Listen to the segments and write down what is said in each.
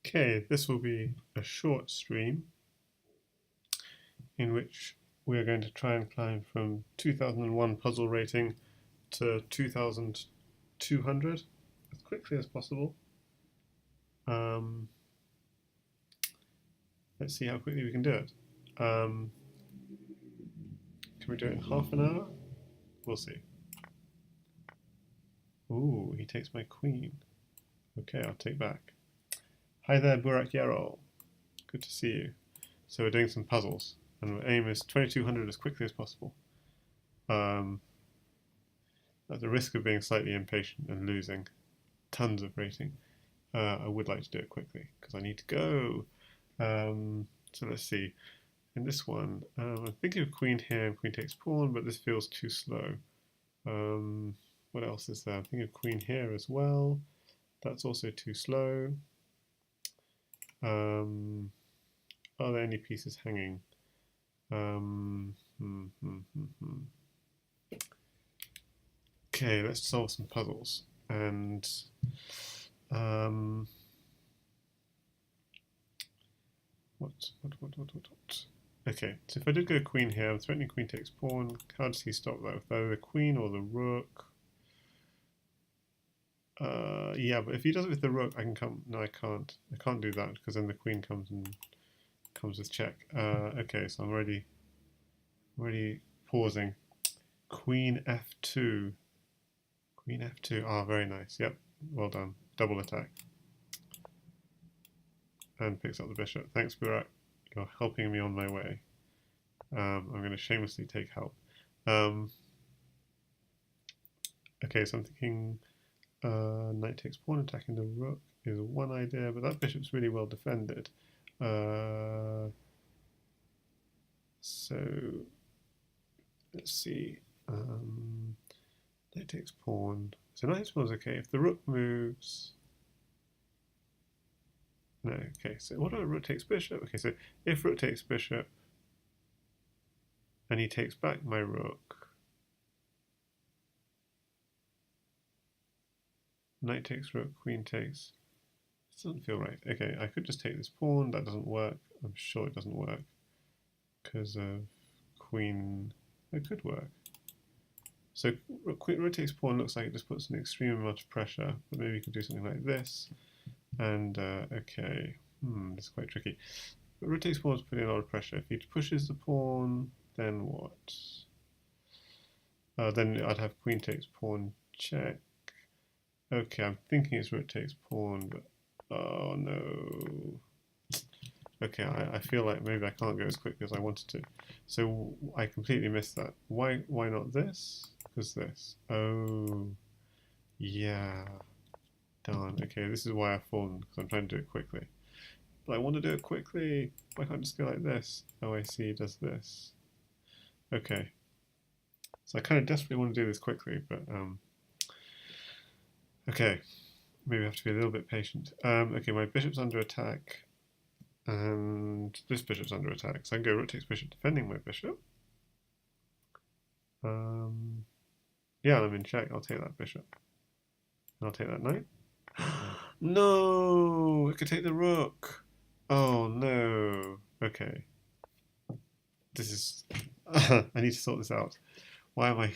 Okay, this will be a short stream in which we are going to try and climb from 2001 puzzle rating to 2200 as quickly as possible. Let's see how quickly we can do it. Can we do it in half an hour? We'll see. Ooh, he takes my queen. Okay, I'll take back. Hi there, Burak Yarol. Good to see you. So we're doing some puzzles, and our aim is 2200 as quickly as possible. At the risk of being slightly impatient and losing tons of rating, I would like to do it quickly because I need to go. So let's see. In this one, I'm thinking of queen here and queen takes pawn, but this feels too slow. What else is there? I'm thinking of queen here as well. That's also too slow. Are there any pieces hanging? Okay, let's solve some puzzles. And what? Okay, so if I did go queen here, I'm threatening queen takes pawn. How does he stop that? With either the queen or the rook? Yeah, but if he does it with the rook, I can come. No, I can't. I can't do that because then the queen comes and comes with check. Okay, so I'm already pausing. Queen f2. Queen f2. Ah, very nice. Yep, well done. Double attack. And picks up the bishop. Thanks, Burak. You're helping me on my way. I'm going to shamelessly take help. Okay, so I'm thinking knight takes pawn, attacking the rook is one idea, but that bishop's really well defended. So let's see. Knight takes pawn. So knight takes pawn is okay. If the rook moves, no. Okay. So what about rook takes bishop? Okay. So if rook takes bishop, and he takes back my rook, knight takes rook, queen takes. This doesn't feel right. Okay, I could just take this pawn. That doesn't work. I'm sure it doesn't work because of queen. It could work. So rook takes pawn looks like it just puts an extreme amount of pressure, but maybe you could do something like this. And okay, this is quite tricky. But rook takes pawn is putting a lot of pressure. If he pushes the pawn, then what? Then I'd have queen takes pawn check. Okay, I'm thinking it's rook takes pawn, but oh no. Okay, I feel like maybe I can't go as quickly as I wanted to. So I completely missed that. Why not this? Because this. Oh, yeah. Darn. Okay, this is why I've fallen, because I'm trying to do it quickly. But I want to do it quickly. Why can't I just go like this? Oh, I see, does this. Okay. So I kind of desperately want to do this quickly, but okay. Maybe I have to be a little bit patient. Okay, my bishop's under attack. And this bishop's under attack, so I can go rook takes bishop, defending my bishop. Yeah, I'm in check. I'll take that bishop. And I'll take that knight. No! I could take the rook. Oh no. Okay. This is. I need to sort this out. Why am I.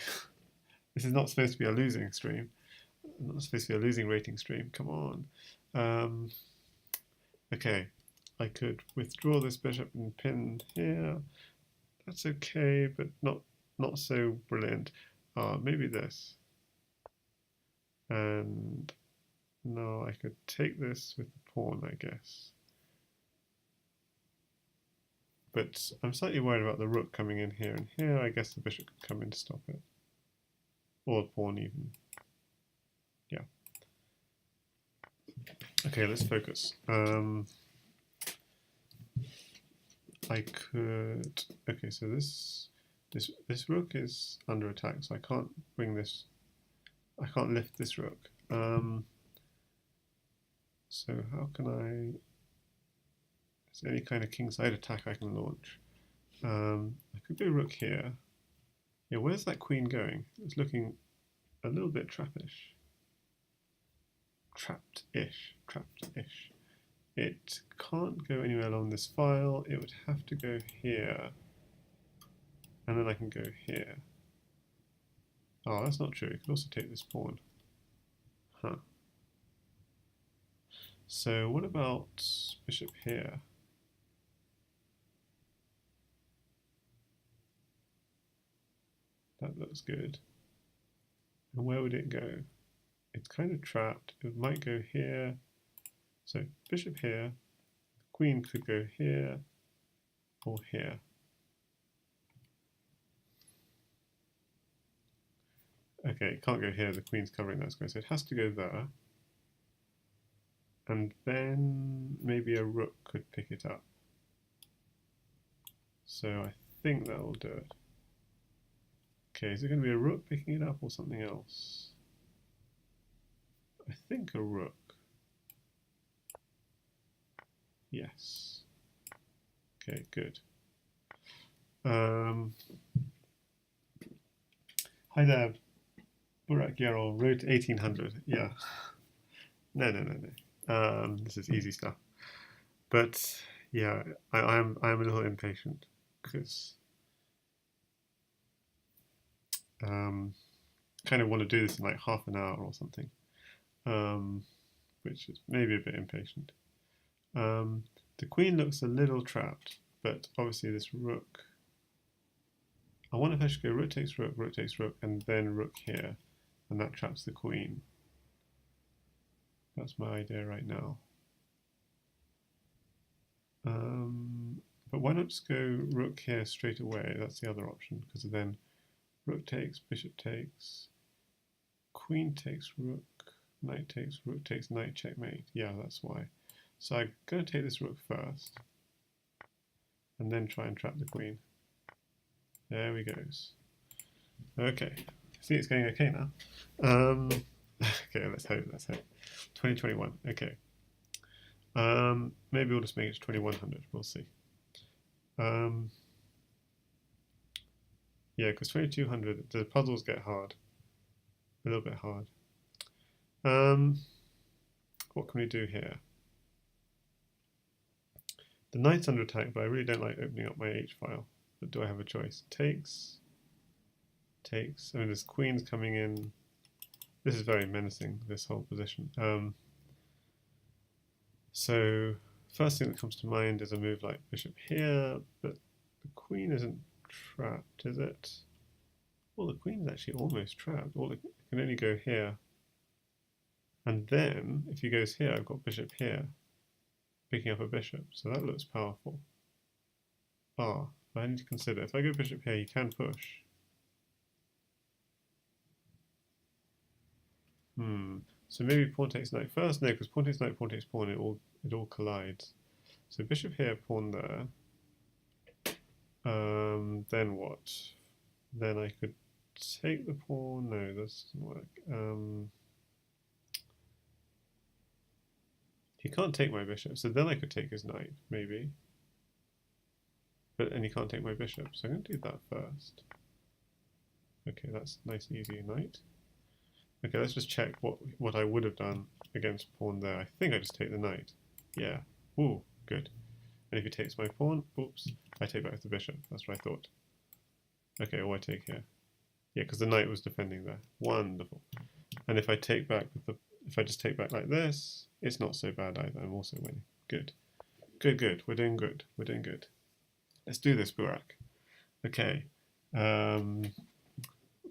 This is not supposed to be a losing stream. Not supposed to be a losing rating stream. Come on. Okay. I could withdraw this bishop and pin here. That's okay, but not so brilliant. Maybe this. And no, I could take this with the pawn, I guess. But I'm slightly worried about the rook coming in here and here. I guess the bishop could come in to stop it. Or the pawn even. Yeah. Okay, let's focus. I could. Okay, so this rook is under attack, so I can't bring this. I can't lift this rook. So how can I? Is there any kind of kingside attack I can launch? I could go rook here. Yeah, where's that queen going? It's looking a little bit trappish. Trapped-ish. it can't go anywhere along this file. It would have to go here. And then I can go here. Oh, that's not true. It could also take this pawn. Huh. So what about bishop here? That looks good. And where would it go? It's kind of trapped. It might go here. So bishop here. Queen could go here or here. Okay, it can't go here. The queen's covering that square, so it has to go there. And then maybe a rook could pick it up. So I think that will do it. Okay, is it going to be a rook picking it up or something else? I think a rook. Yes. Okay, good. Hi there, Burak Yarol, Road 1800. Yeah. No. This is easy stuff. But yeah, I'm a little impatient because kind of want to do this in like half an hour or something, which is maybe a bit impatient. The queen looks a little trapped, but obviously this rook. I wonder if I should go rook takes rook, and then rook here, and that traps the queen. That's my idea right now. But why not just go rook here straight away? That's the other option, because then rook takes, bishop takes, queen takes rook, knight takes, rook takes, knight checkmate. Yeah, that's why. So I'm going to take this rook first, and then try and trap the queen. There we goes. Okay, see it's going okay now. Okay, let's hope. 2021. Okay. Maybe we'll just make it to 2100. We'll see. Yeah, because 2200, the puzzles get hard. A little bit hard. What can we do here? The knight's under attack, but I really don't like opening up my H file. But do I have a choice? Takes. I mean, this queen's coming in. This is very menacing, this whole position. So, first thing that comes to mind is a move like bishop here, but the queen isn't trapped, is it? Well, the queen's actually almost trapped. It can only go here. And then, if he goes here, I've got bishop here, picking up a bishop, so that looks powerful. But I need to consider, if I go bishop here, he can push. So maybe pawn takes knight first? No, because pawn takes knight, pawn takes pawn, it all collides. So bishop here, pawn there. Then what? Then I could take the pawn. No, that doesn't work. He can't take my bishop, so then I could take his knight, maybe. And he can't take my bishop, so I'm going to do that first. Okay, that's nice and easy, knight. Okay, let's just check what I would have done against pawn there. I think I just take the knight. Yeah. Ooh, good. And if he takes my pawn, oops, I take back the bishop. That's what I thought. Okay, or I take here. Yeah, because the knight was defending there. Wonderful. And if I take back if I just take back like this, it's not so bad either. I'm also winning. Good. Good. We're doing good. Let's do this, Burak. Okay.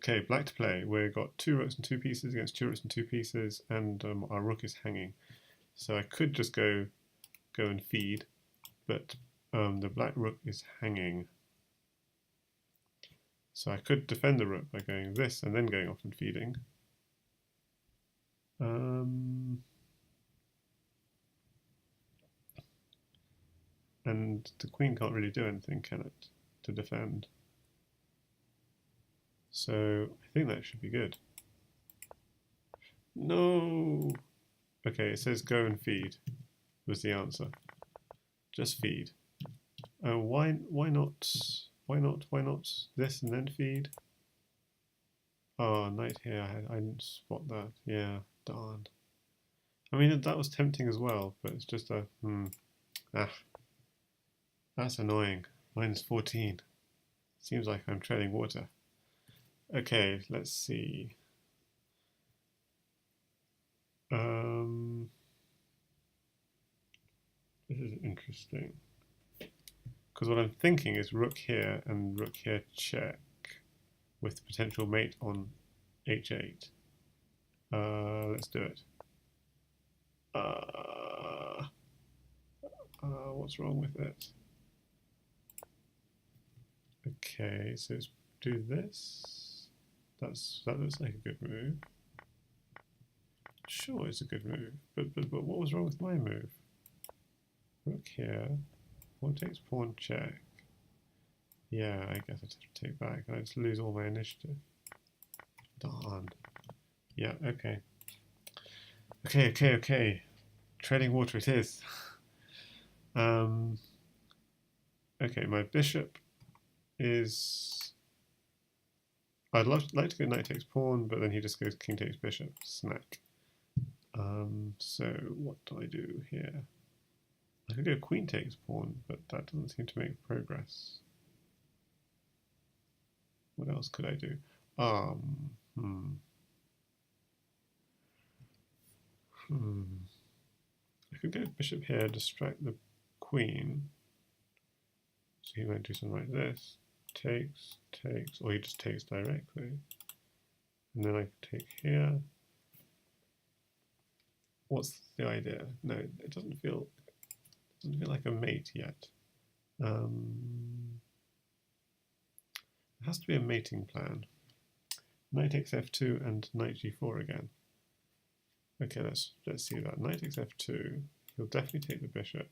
Okay, black to play. We've got 2 rooks and 2 pieces against 2 rooks and 2 pieces, and our rook is hanging. So I could just go and feed, but the black rook is hanging. So I could defend the rook by going this and then going off and feeding. And the queen can't really do anything, can it, to defend? So I think that should be good. No! Okay, it says go and feed was the answer. Just feed. Why not this and then feed? Oh, knight here. I didn't spot that. Yeah, darn. I mean, that was tempting as well, but it's just a, that's annoying. Minus 14. Seems like I'm treading water. Okay, let's see. This is interesting. Because what I'm thinking is rook here and rook here check with potential mate on h8. Let's do it. What's wrong with it? Okay, so let's do this. That looks like a good move. Sure, it's a good move, but what was wrong with my move? Rook here, pawn takes pawn check. Yeah, I guess I have to take back. I just lose all my initiative. Darn. Yeah, okay. Okay. Treading water it is. Okay, my bishop is... I'd like to go knight takes pawn, but then he just goes king takes bishop. Snack. So what do I do here? I could go queen takes pawn, but that doesn't seem to make progress. What else could I do? I could go bishop here, distract the queen. So he might do something like this. Takes, or he just takes directly. And then I take here. What's the idea? No, it doesn't feel like a mate yet. It has to be a mating plan. Knight takes f2 and knight g4 again. Okay, let's see that. Knight takes f2. He'll definitely take the bishop.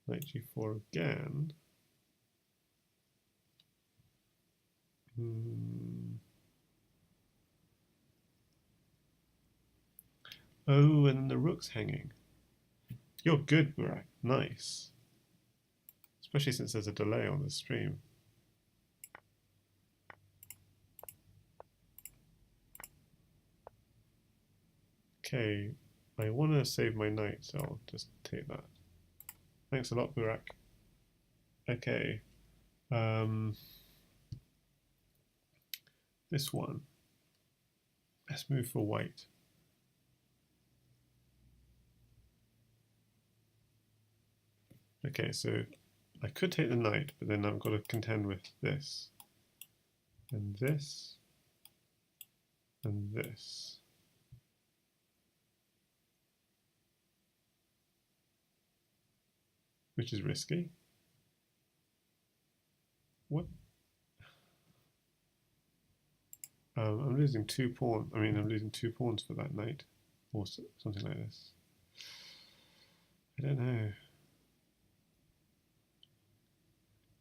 Knight g4 again. Oh, and then the rook's hanging. You're good, Burak. Nice. Especially since there's a delay on the stream. Okay, I want to save my knight, so I'll just take that. Thanks a lot, Burak. Okay. This one. Let's move for white. Okay, so I could take the knight, but then I've got to contend with this, and this, and this. Which is risky. What? I'm losing 2 pawns. I mean, I'm losing 2 pawns for that knight, or something like this. I don't know.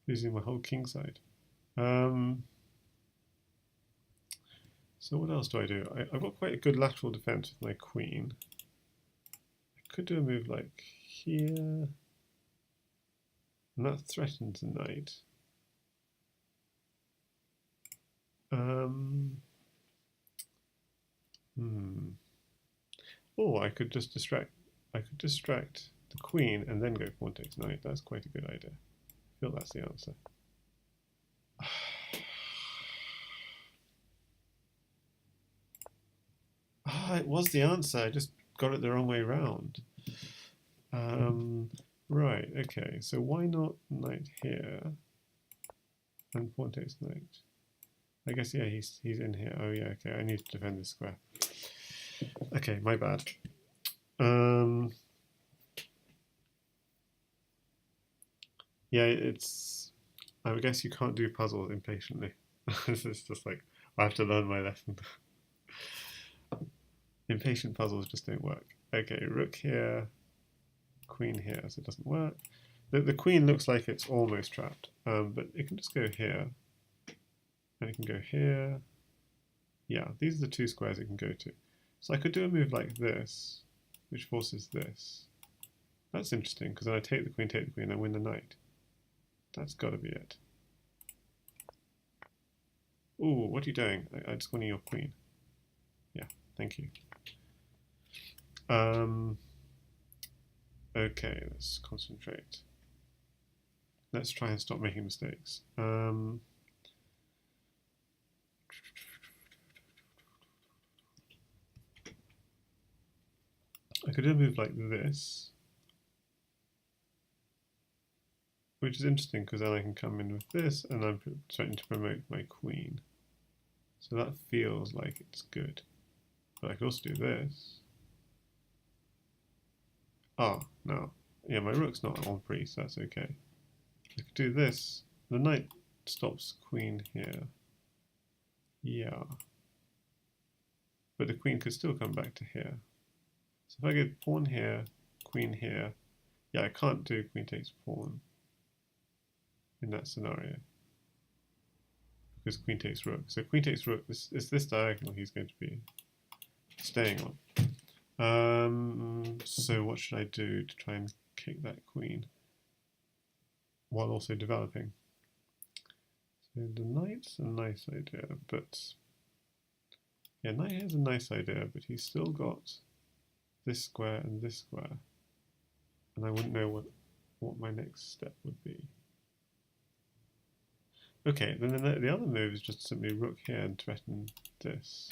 Losing my whole king side. So what else do I do? I've got quite a good lateral defense with my queen. I could do a move like here, and that threatens the knight. Oh, I could just distract. I could distract the queen and then go pawn takes knight. That's quite a good idea. I feel that's the answer. It was the answer. I just got it the wrong way round. Right. Okay. So why not knight here and pawn takes knight? I guess yeah. He's in here. Oh yeah. Okay. I need to defend this square. Okay. My bad. Yeah. It's. I guess you can't do puzzles impatiently. It's just like I have to learn my lesson. Impatient puzzles just don't work. Okay, rook here, queen here, so it doesn't work. The queen looks like it's almost trapped, but it can just go here, and it can go here. Yeah, these are the 2 squares it can go to. So I could do a move like this, which forces this. That's interesting, because then I take the queen, and win the knight. That's got to be it. Ooh, what are you doing? I just won your queen. Yeah, thank you. Okay, let's concentrate. Let's try and stop making mistakes. I could do a move like this, which is interesting because then I can come in with this and I'm starting to promote my queen. So that feels like it's good. But I could also do this. Ah, no. Yeah, my rook's not on free, so that's okay. I could do this. The knight stops queen here. Yeah. But the queen could still come back to here. So if I get pawn here, queen here, yeah, I can't do queen takes pawn in that scenario because queen takes rook. So queen takes rook, this diagonal he's going to be staying on. So what should I do to try and kick that queen while also developing? So the knight's a nice idea, but yeah, knight here is a nice idea, but he's still got this square and this square, and I wouldn't know what my next step would be. Okay, then the other move is just simply rook here and threaten this.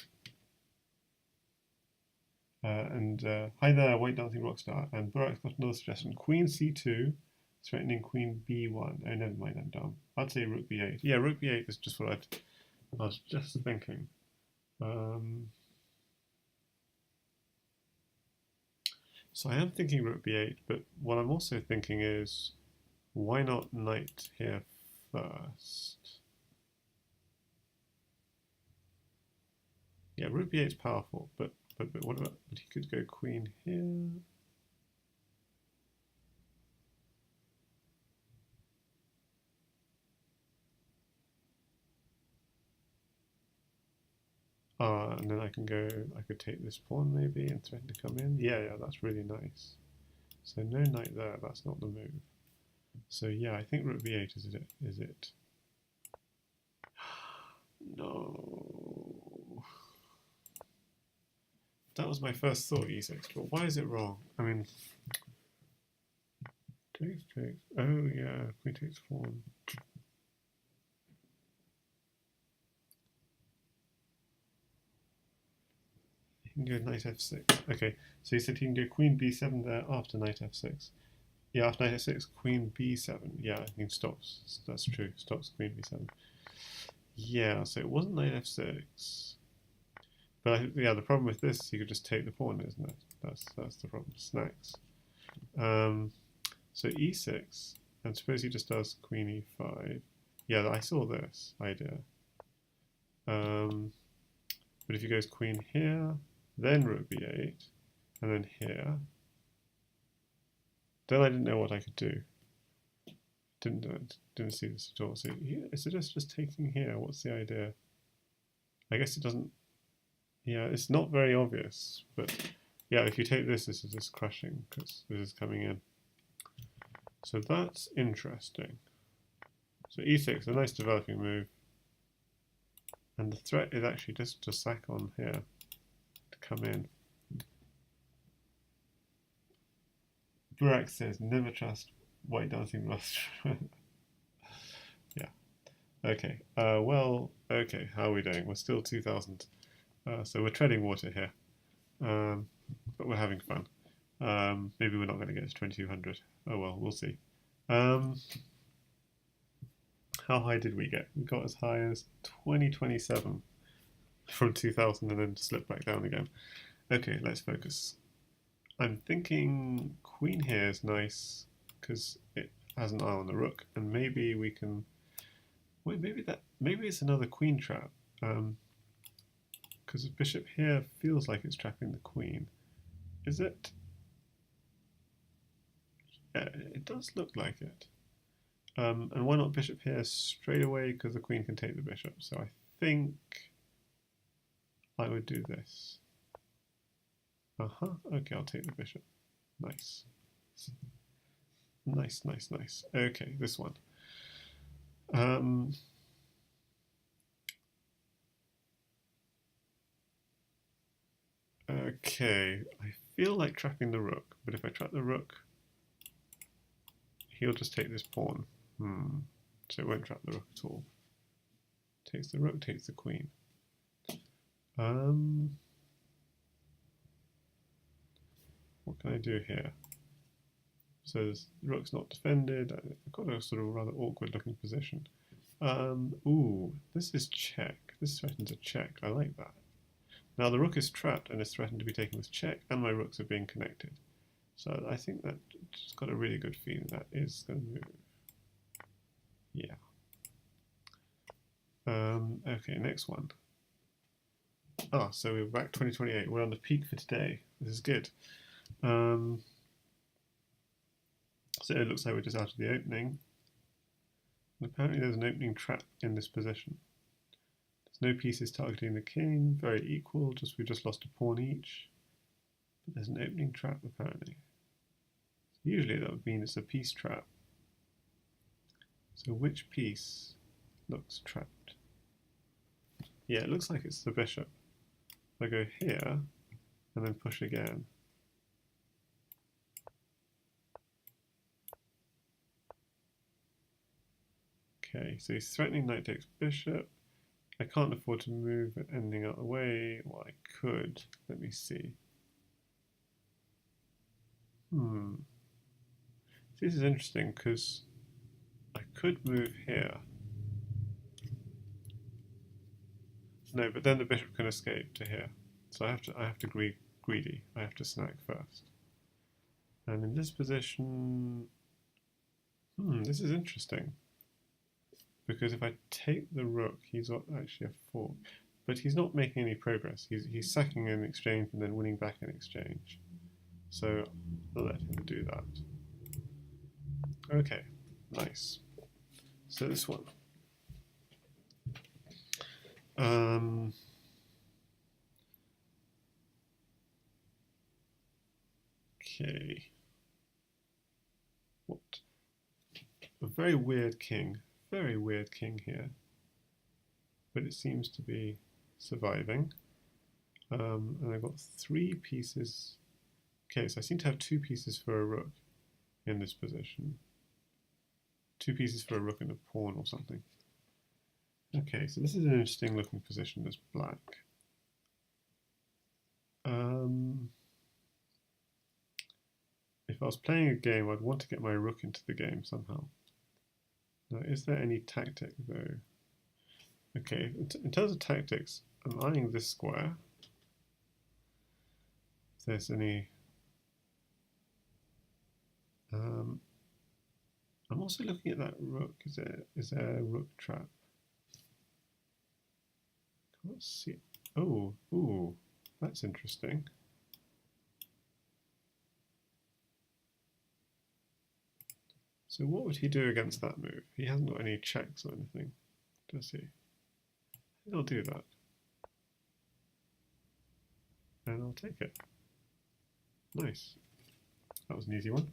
Hi there, White Dancing Rockstar, and Burak's got another suggestion. Queen c2, threatening queen b1. Oh, never mind, I'm dumb. I'd say rook b8. Yeah, rook b8 is just what I was just thinking. So I am thinking rook b8, but what I'm also thinking is, why not knight here first? Yeah, rook b8 is powerful, but what about? But he could go queen here. And then I could take this pawn maybe and threaten to come in. Yeah, that's really nice. So no knight there, that's not the move. So yeah, I think rook b8 is it. No. That was my first thought, e6, but why is it wrong? I mean, takes. Oh yeah, queen takes pawn. He can go knight f6. Okay, so he said he can go queen b7 there after knight f6. Yeah, after knight f6, queen b7. Yeah, he stops. That's true. Stops queen b7. Yeah, so it wasn't knight f6. But yeah, the problem with this, you could just take the pawn, isn't it? That's the problem. Snacks. So e6, and suppose he just does queen e5. Yeah, I saw this idea. But if he goes queen here, then rook b8, and then here, then I didn't know what I could do. Didn't see this at all. So is it just taking here? What's the idea? I guess it doesn't. Yeah, it's not very obvious, but yeah, if you take this is just crushing because this is coming in. So that's interesting. So e6, a nice developing move, and the threat is actually just to sack on here to come in. Burak says never trust White Dancing Rust. Yeah. Okay. Well. Okay. How are we doing? We're still 2,000. So we're treading water here, but we're having fun. Maybe we're not going to get to 2,200. Oh well, we'll see. How high did we get? We got as high as 2027 from 2,000 and then slipped back down again. Okay, let's focus. I'm thinking queen here is nice because it has an eye on the rook, and maybe we can. Wait, maybe it's another queen trap. Because bishop here feels like it's trapping the queen. Is it? Yeah, it does look like it. And why not bishop here straight away? Because the queen can take the bishop. So I think I would do this. Okay, I'll take the bishop. Nice. Nice. Okay, this one. Okay, I feel like trapping the rook, but if I trap the rook, he'll just take this pawn. So it won't trap the rook at all. Takes the rook, takes the queen. What can I do here? So the rook's not defended. I've got a sort of rather awkward looking position. Ooh, this is check. This threatens a check. I like that. Now the rook is trapped and is threatened to be taken with check, and my rooks are being connected. So I think that it's got a really good feeling that is going to move. Yeah. Okay, next one. So we're back 2028. We're on the peak for today. This is good. So it looks like we're just out of the opening. And apparently there's an opening trap in this position. There's no pieces targeting the king, very equal, we just lost a pawn each. But there's an opening trap apparently. So usually that would mean it's a piece trap. So which piece looks trapped? Yeah, it looks like it's the bishop. If I go here and then push again. Okay, so he's threatening knight takes bishop. I can't afford to move anything out of the way. Well, I could. Let me see. This is interesting because I could move here. No, but then the bishop can escape to here. So I have to be greedy. I have to snack first. And in this position, this is interesting. Because if I take the rook, he's got actually a fork. But he's not making any progress. He's sacking in exchange and then winning back in exchange. So I'll let him do that. Okay, nice. So this one. Okay. What? A very weird king. Very weird king here. But it seems to be surviving. And I've got 3 pieces. Okay, so I seem to have 2 pieces for a rook in this position. 2 pieces for a rook and a pawn or something. Okay, so this is an interesting looking position as black. If I was playing a game, I'd want to get my rook into the game somehow. Now, is there any tactic though? Okay, in terms of tactics, I'm eyeing this square. If there's any... I'm also looking at that rook. Is there a rook trap? Can't see. Oh, ooh, that's interesting. So what would he do against that move? He hasn't got any checks or anything, does he? I'll do that. And I'll take it. Nice. That was an easy one.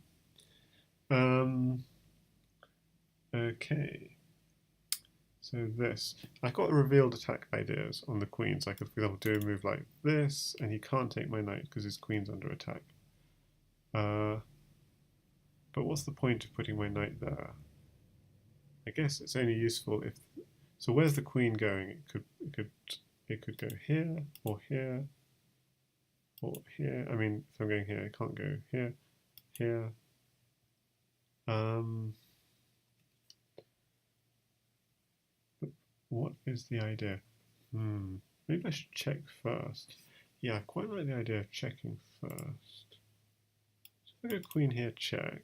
Okay. So this. I got revealed attack ideas on the queen. So I could, for example, do a move like this, and he can't take my knight because his queen's under attack. But what's the point of putting my knight there? I guess it's only useful if... So where's the queen going? It could go here, or here, or here. I mean, if I'm going here, I can't go here, here. But what is the idea? Maybe I should check first. Yeah, I quite like the idea of checking first. So if I go queen here, check.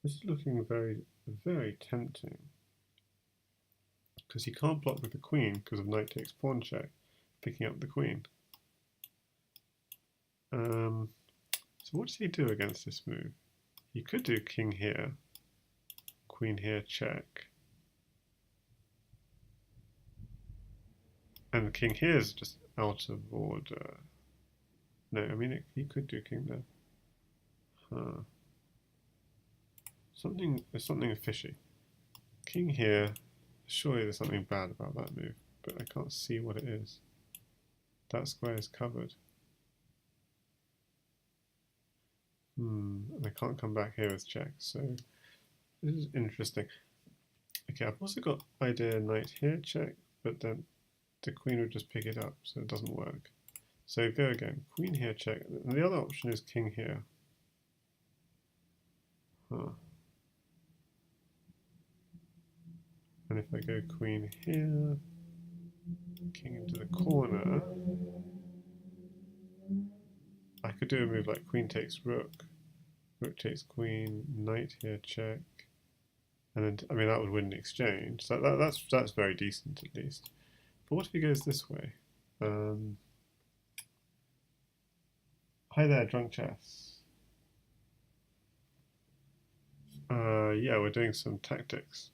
This is looking very, very tempting. Because he can't block with the queen because of knight takes pawn check, picking up the queen. So what does he do against this move? He could do king here, queen here, check. And the king here is just out of order. No, I mean, he could do king there. Huh. There's something fishy. King here, surely there's something bad about that move, but I can't see what it is. That square is covered. And I can't come back here with check, so this is interesting. Okay, I've also got idea knight here check, but then the queen would just pick it up, so it doesn't work. So go again, queen here check, and the other option is king here. Huh. And if I go queen here, king into the corner, I could do a move like queen takes rook, rook takes queen, knight here check, and then I mean that would win the exchange. So that's very decent at least. But what if he goes this way? Hi there, Drunk Chess. Yeah, we're doing some tactics.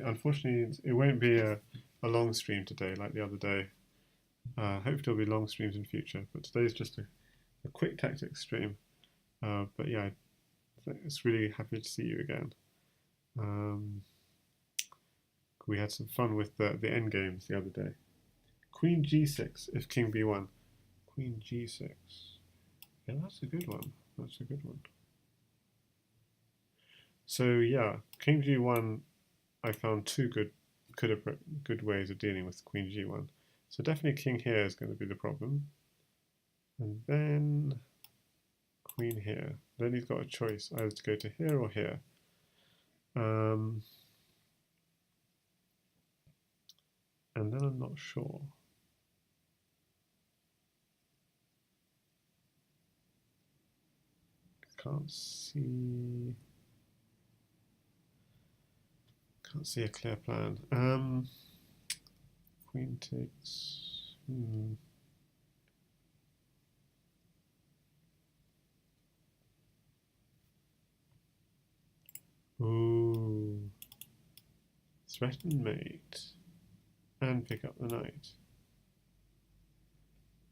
Unfortunately, it won't be a long stream today like the other day. Hopefully there'll be long streams in future, but today's just a quick tactics stream. But yeah, it's really happy to see you again. We had some fun with the end games the other day. Queen g6 if king b1. Queen g6. Yeah, that's a good one. That's a good one. So yeah, king g1, I found two good ways of dealing with queen g1. So definitely king here is going to be the problem. And then queen here. Then he's got a choice either to go to here or here. And then I'm not sure. Can't see a clear plan. Queen takes. Ooh. Threaten mate. And pick up the knight.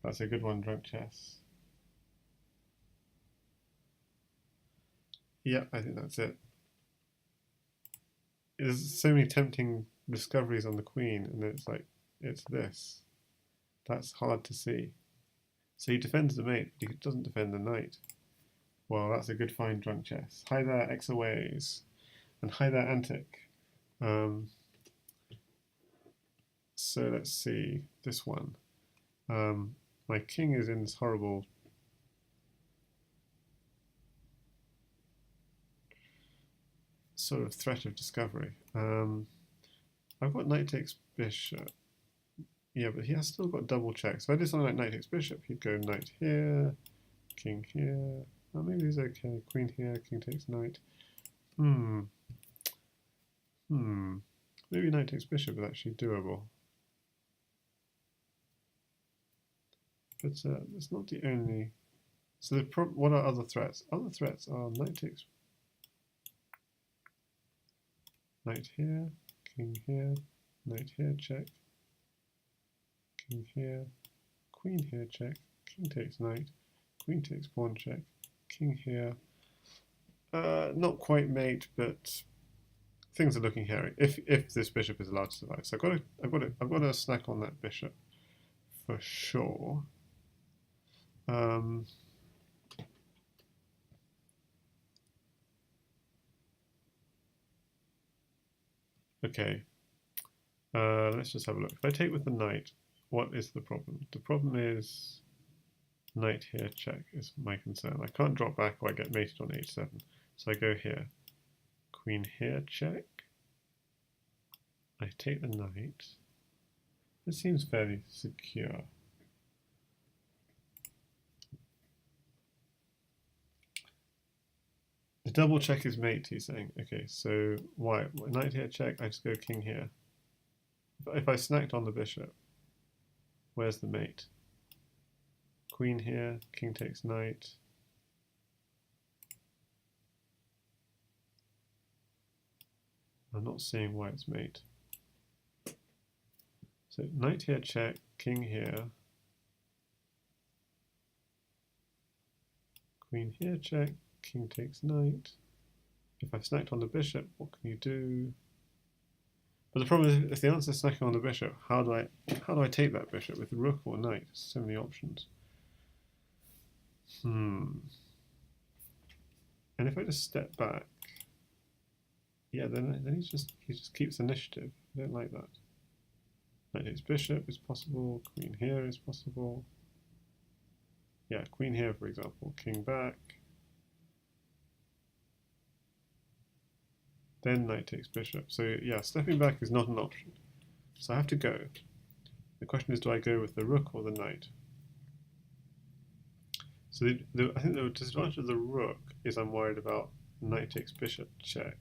That's a good one, Drunk Chess. Yeah, I think that's it. There's so many tempting discoveries on the queen, and it's like, it's this. That's hard to see. So he defends the mate, but he doesn't defend the knight. Well, that's a good find, Drunk Chess. Hi there, Exaways. And hi there, Antic. So let's see this one. My king is in this horrible sort of threat of discovery. I've got knight takes bishop. Yeah, but he has still got double check. So if I did something like knight takes bishop, he'd go knight here, king here. Oh, maybe he's okay. Queen here, king takes knight. Maybe knight takes bishop is actually doable. But it's not the only. So what are other threats? Other threats are knight takes. Knight here, king here, knight here, check. King here, queen here, check. King takes knight, queen takes pawn, check. King here. Not quite mate, but things are looking hairy. If this bishop is allowed to survive, so I've got to snack on that bishop for sure. Okay. Let's just have a look. If I take with the knight, what is the problem? The problem is knight here check is my concern. I can't drop back or I get mated on h7. So I go here. Queen here check. I take the knight. This seems fairly secure. The double check is mate, he's saying. Okay, so why? Knight here check, I just go king here. If I snacked on the bishop, where's the mate? Queen here, king takes knight. I'm not seeing why it's mate. So knight here check, king here. Queen here check, king takes knight. If I snacked on the bishop, what can you do? But the problem is, if the answer is snacking on the bishop, how do I take that bishop with rook or knight? So many options. And if I just step back, yeah, then he just keeps initiative. I don't like that. Knight takes bishop is possible. Queen here is possible. Yeah, queen here, for example. King back. Then knight takes bishop. So yeah, stepping back is not an option. So I have to go. The question is, do I go with the rook or the knight? So I think the disadvantage of the rook is I'm worried about knight takes bishop check.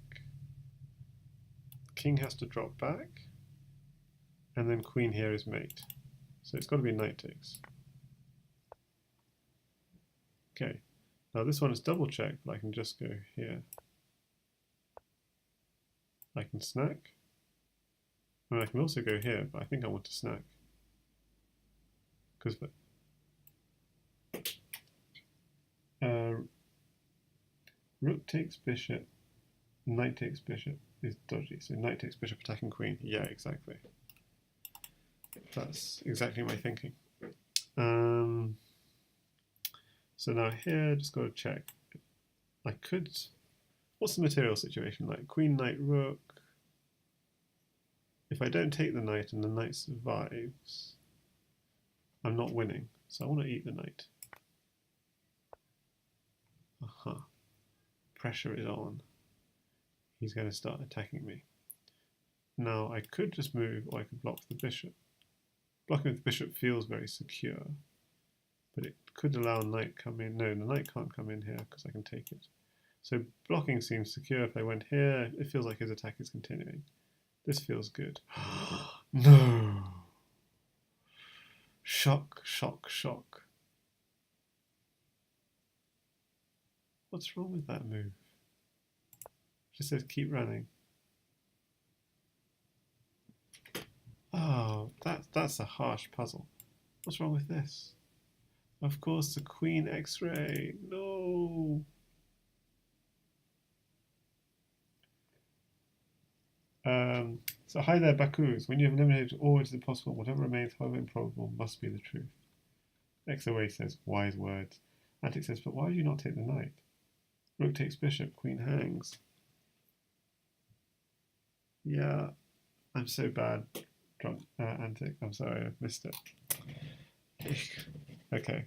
King has to drop back, and then queen here is mate. So it's got to be knight takes. Okay, now this one is double check, but I can just go here. I can snack, and I can also go here, but I think I want to snack. Because rook takes bishop, knight takes bishop is dodgy. So knight takes bishop attacking queen. Yeah, exactly. That's exactly my thinking. So now here, just got to check. I could. What's the material situation like? Queen, knight, rook. If I don't take the knight and the knight survives, I'm not winning. So I want to eat the knight. Aha. Pressure is on. He's going to start attacking me. Now I could just move, or I could block the bishop. Blocking with the bishop feels very secure, but it could allow knight come in. No, the knight can't come in here because I can take it. So blocking seems secure. If I went here, it feels like his attack is continuing. This feels good. No! Shock, shock, shock. What's wrong with that move? It just says keep running. Oh, that's a harsh puzzle. What's wrong with this? Of course, the queen X-ray. No! So hi there, Bakus. When you have eliminated all which is possible, whatever remains, however improbable, must be the truth. XOA says, wise words. Antic says, but why do you not take the knight? Rook takes bishop, queen hangs. Yeah, I'm so bad, Antic. I'm sorry, I've missed it. Okay.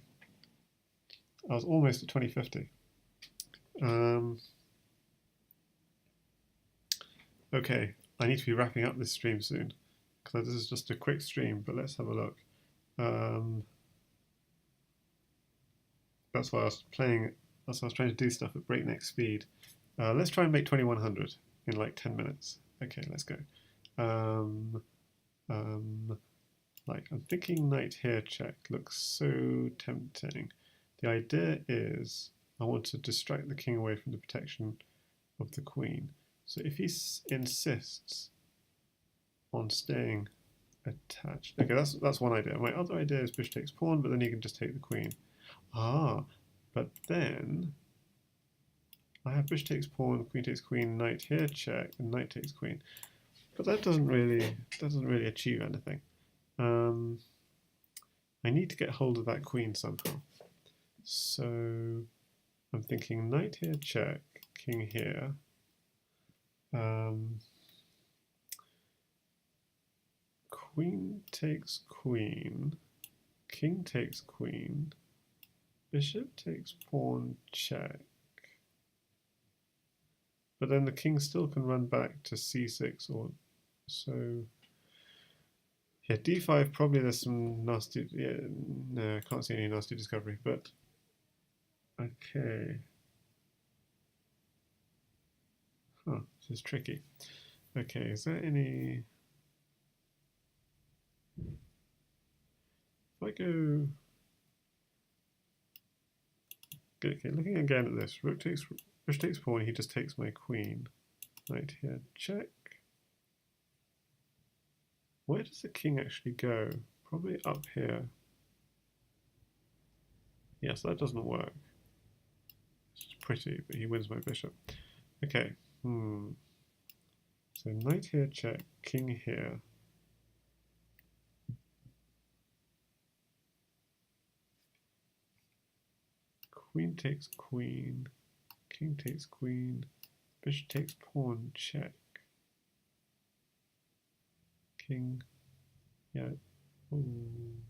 I was almost at 2050. Okay, I need to be wrapping up this stream soon, because this is just a quick stream, but let's have a look. That's why I was playing, that's why I was trying to do stuff at breakneck speed. Let's try and make 2100 in like 10 minutes. Okay, let's go. Like, I'm thinking knight here check looks so tempting. The idea is I want to distract the king away from the protection of the queen. So if he insists on staying attached, okay, that's one idea. My other idea is bishop takes pawn, but then you can just take the queen. Ah, but then I have bishop takes pawn, queen takes queen, knight here check, and knight takes queen. But that doesn't really achieve anything. I need to get hold of that queen somehow. So I'm thinking knight here check, king here. Queen takes queen, king takes queen, bishop takes pawn check. But then the king still can run back to c6 or so. Yeah, d5 probably there's some nasty. Yeah, no, I can't see any nasty discovery. But okay. Huh, this is tricky. Okay, is there any? If I go. Okay, looking again at this. Rook takes pawn. He just takes my queen. Knight here, check. Where does the king actually go? Probably up here. Yes, that doesn't work. It's pretty, but he wins my bishop. Okay. So knight here, check. King here. Queen takes queen. King takes queen. Bishop takes pawn, check. King, yeah. Ooh.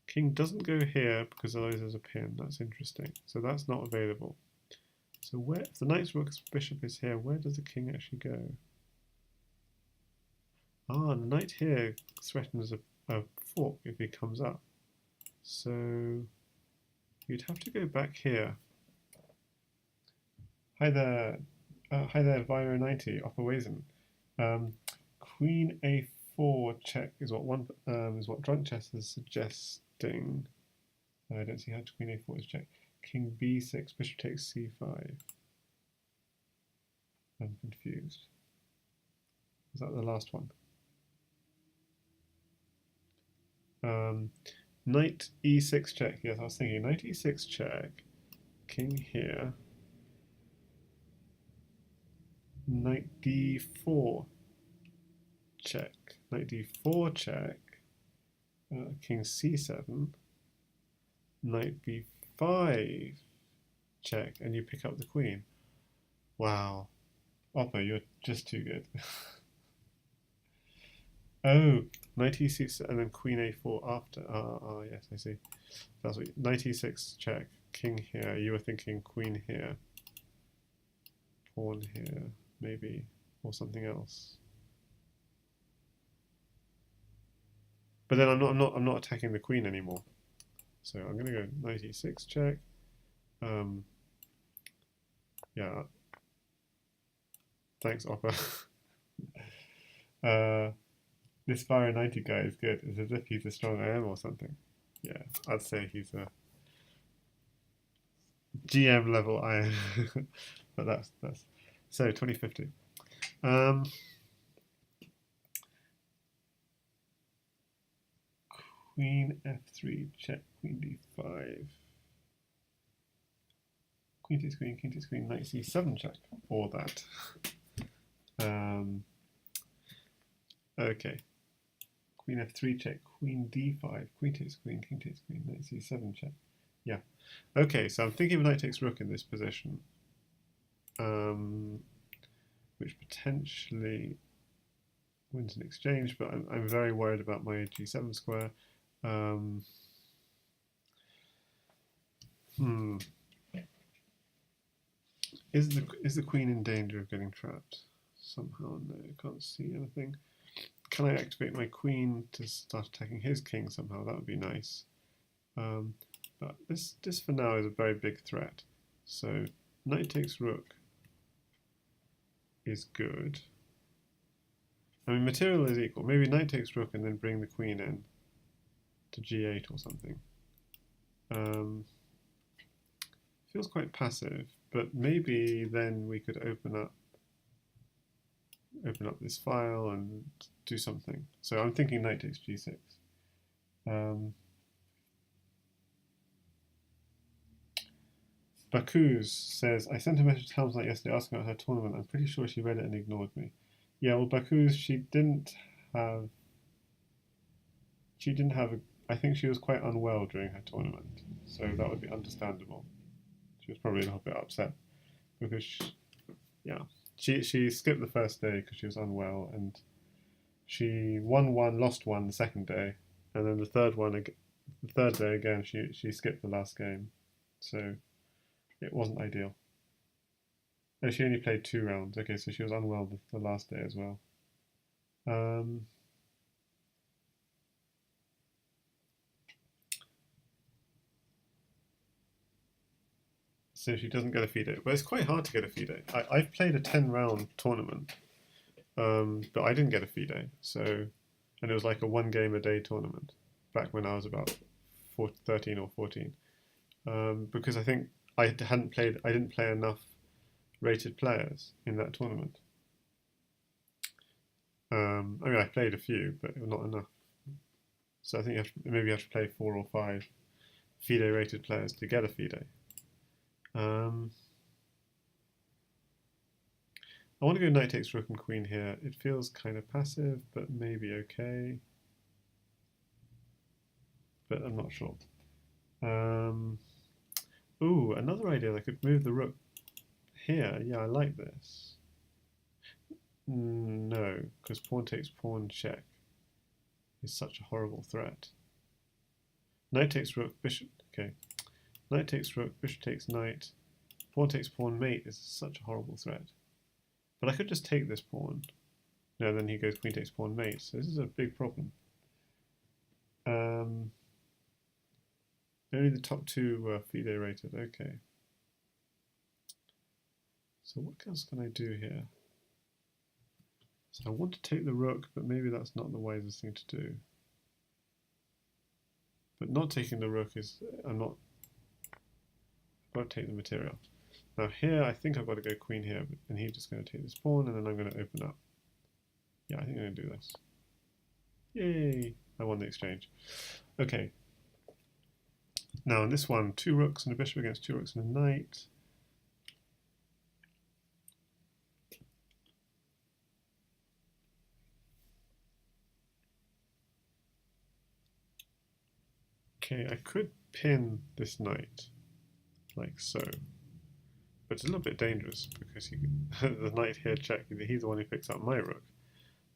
King doesn't go here because otherwise there's a pin. That's interesting. So that's not available. So where, if the knight's rook's bishop is here, where does the king actually go? Ah, the knight here threatens a fork if he comes up. So you'd have to go back here. Hi there, Viro90, Opperwazen. Queen A4 check is what Drunk Chess is suggesting. I don't see how Queen A4 is checked. King B6, Bishop takes C5. I'm confused. Is that the last one? Knight E6 check. Yes, I was thinking Knight E6 check. King here. Knight D4 check. Knight D4 check. King C7. Knight B5 check, and you pick up the queen. Wow. Oppo, you're just too good. Oh, knight e6 and then queen a4 after. Yes, I see. That's what knight e6 check. King here. You were thinking queen here. Pawn here, maybe, or something else. But then I'm not attacking the queen anymore. So I'm gonna go knight e6 check. Yeah. Thanks, Oppa. This Fire 90 guy is good. It's as if he's a strong IM or something. Yeah, I'd say he's a GM level IM. But that's so 2050. Queen f3 check. Queen d5. Queen takes queen. King takes queen. Knight c7 check. Or that. Okay. Queen f3 check, queen d5, queen takes queen, king takes queen, knight c7 check. Yeah. Okay, so I'm thinking of knight takes rook in this position, which potentially wins an exchange, but I'm very worried about my g7 square. Is the queen in danger of getting trapped? Somehow, no, I can't see anything. Can I activate my queen to start attacking his king somehow? That would be nice. But this for now is a very big threat. So knight takes rook is good. I mean, material is equal. Maybe knight takes rook and then bring the queen in to g8 or something. Feels quite passive, but maybe then we could open up this file and do something. So I'm thinking knight takes g6. Bakuz says, I sent a message to Helmslike yesterday asking about her tournament. I'm pretty sure she read it and ignored me. Yeah, well, Bakuz, she didn't have, I think she was quite unwell during her tournament, so that would be understandable. She was probably a little bit upset because, she skipped the first day because she was unwell, and she won one, lost one the second day, and then the third day again, she skipped the last game, so it wasn't ideal. Oh, she only played 2 rounds. Okay, so she was unwell the last day as well. So she doesn't get a FIDE. But it's quite hard to get a FIDE. I've played a 10-round tournament, but I didn't get a FIDE. So, and it was like a 1-game-a-day tournament back when I was about 13 or 14. Because I think I didn't play enough rated players in that tournament. I mean, I played a few, but not enough. So I think maybe you have to play 4 or 5 FIDE rated players to get a FIDE. I want to go knight takes rook and queen here. It feels kind of passive, but maybe okay. But I'm not sure. Ooh, another idea. I could move the rook here, yeah, I like this. No, because pawn takes pawn check is such a horrible threat. Knight takes rook, bishop, okay. Knight takes rook, bishop takes knight, pawn takes pawn mate is such a horrible threat. But I could just take this pawn. No, then he goes queen takes pawn mate, so this is a big problem. Only the top two were FIDE rated, okay. So what else can I do here? So I want to take the rook, but maybe that's not the wisest thing to do. But not taking the rook is, I've got to take the material. Now here, I think I've got to go queen here, and he's just going to take this pawn, and then I'm going to open up. Yeah, I think I'm going to do this. Yay! I won the exchange. Okay. Now in this one, 2 rooks and a bishop against 2 rooks and a knight. Okay, I could pin this knight, like so. But it's a little bit dangerous, because the knight here check, he's the one who picks up my rook.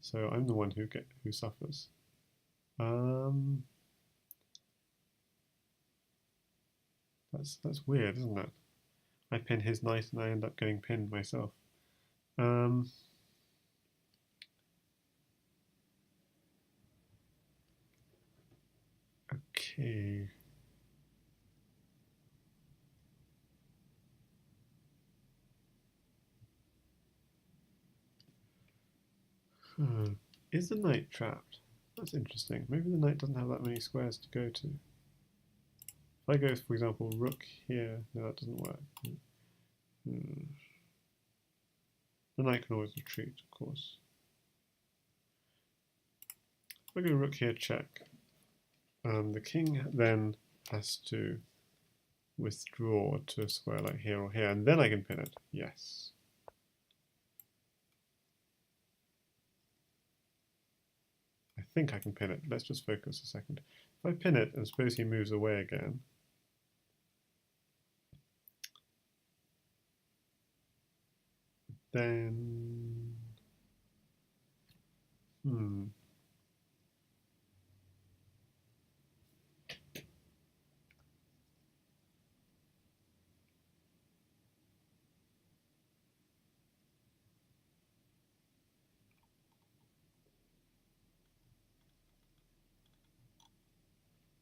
So I'm the one who suffers. That's weird, isn't it? I pin his knight and I end up getting pinned myself. Okay. Is the knight trapped? That's interesting. Maybe the knight doesn't have that many squares to go to. If I go, for example, rook here, no, that doesn't work. The knight can always retreat, of course. If I go rook here, check. The king then has to withdraw to a square like here or here, and then I can pin it. Yes. I think I can pin it. Let's just focus a second. If I pin it and suppose he moves away again, then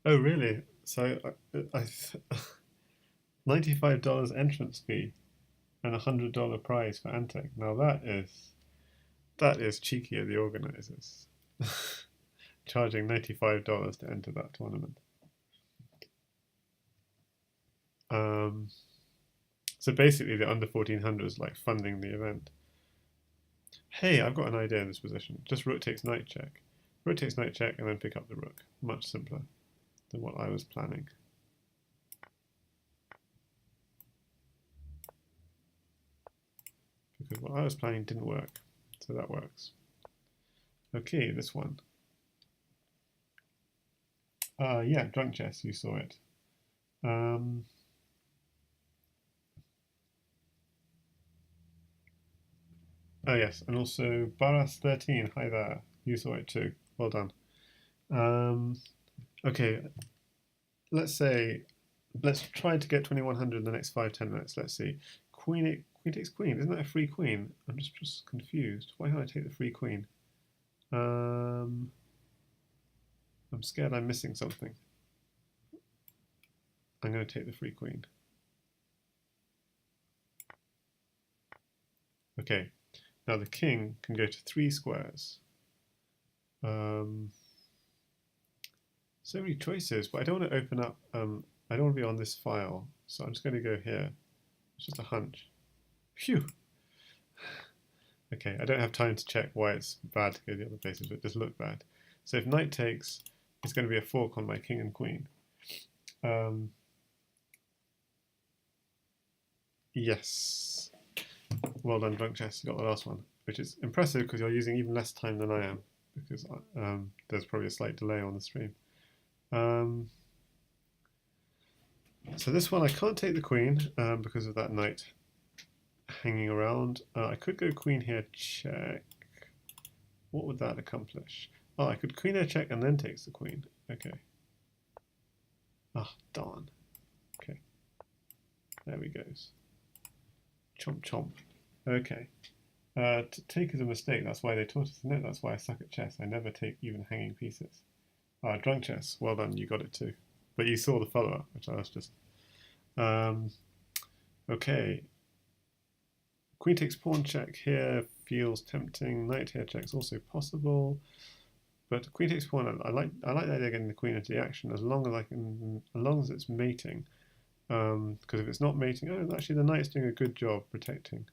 oh really? So $95 entrance fee and $100 prize for Antec. Now that is cheeky of the organizers. Charging $95 to enter that tournament. So basically the under 1400s like funding the event. Hey, I've got an idea in this position. Just rook takes knight check. Rook takes knight check and then pick up the rook. Much simpler than what I was planning. Because what I was planning didn't work. So that works. Okay, this one. Yeah, Drunk Chess, you saw it. Oh yes, and also Baras13, hi there, you saw it too, well done. Okay, let's try to get 2100 in the next 5-10 minutes, let's see. Queen takes queen, isn't that a free queen? I'm just confused, why can't I take the free queen? I'm scared I'm missing something. I'm going to take the free queen. Okay, now the king can go to 3 squares. So many choices, but I don't want to open up, I don't want to be on this file, so I'm just going to go here. It's just a hunch. Phew! Okay, I don't have time to check why it's bad to go the other places, but it does look bad. So if knight takes, it's going to be a fork on my king and queen. Yes. Well done, Drunk Chess, you got the last one, which is impressive because you're using even less time than I am, because there's probably a slight delay on the stream. So this one I can't take the queen because of that knight hanging around. I could go queen here, check. What would that accomplish? Oh, I could queen here check and then takes the queen. Okay. Ah, darn. Okay. There we goes. Chomp chomp. Okay. To take is a mistake. That's why they taught us, isn't it? That's why I suck at chess. I never take even hanging pieces. Ah, drunk chess. Well done. You got it too. But you saw the follow-up, which I was just... okay. Queen takes pawn check here feels tempting. Knight here check's also possible. But queen takes pawn, I like the idea of getting the queen into the action as long as it's mating. Because if it's not mating, oh, actually the knight's doing a good job protecting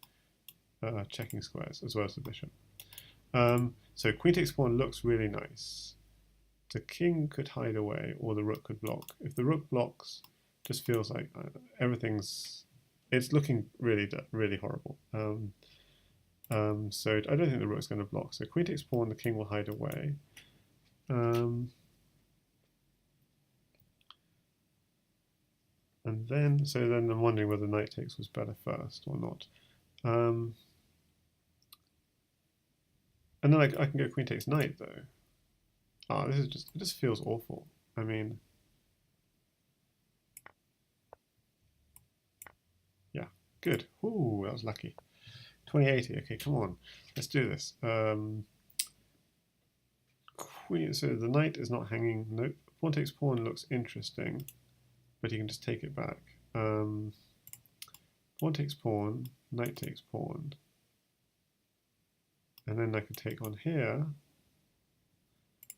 checking squares as well as the bishop. So queen takes pawn looks really nice. The king could hide away, or the rook could block. If the rook blocks, just feels like it's looking really horrible. So I don't think the rook's going to block. So queen takes pawn, the king will hide away. And then, so then I'm wondering whether knight takes was better first or not. And then I can go queen takes knight though. Ah, this is it just feels awful. I mean, yeah, good. Ooh, that was lucky. 2080. Okay, come on, let's do this. Queen. So the knight is not hanging. Nope. Pawn takes pawn looks interesting, but he can just take it back. Pawn takes pawn. Knight takes pawn. And then I could take on here.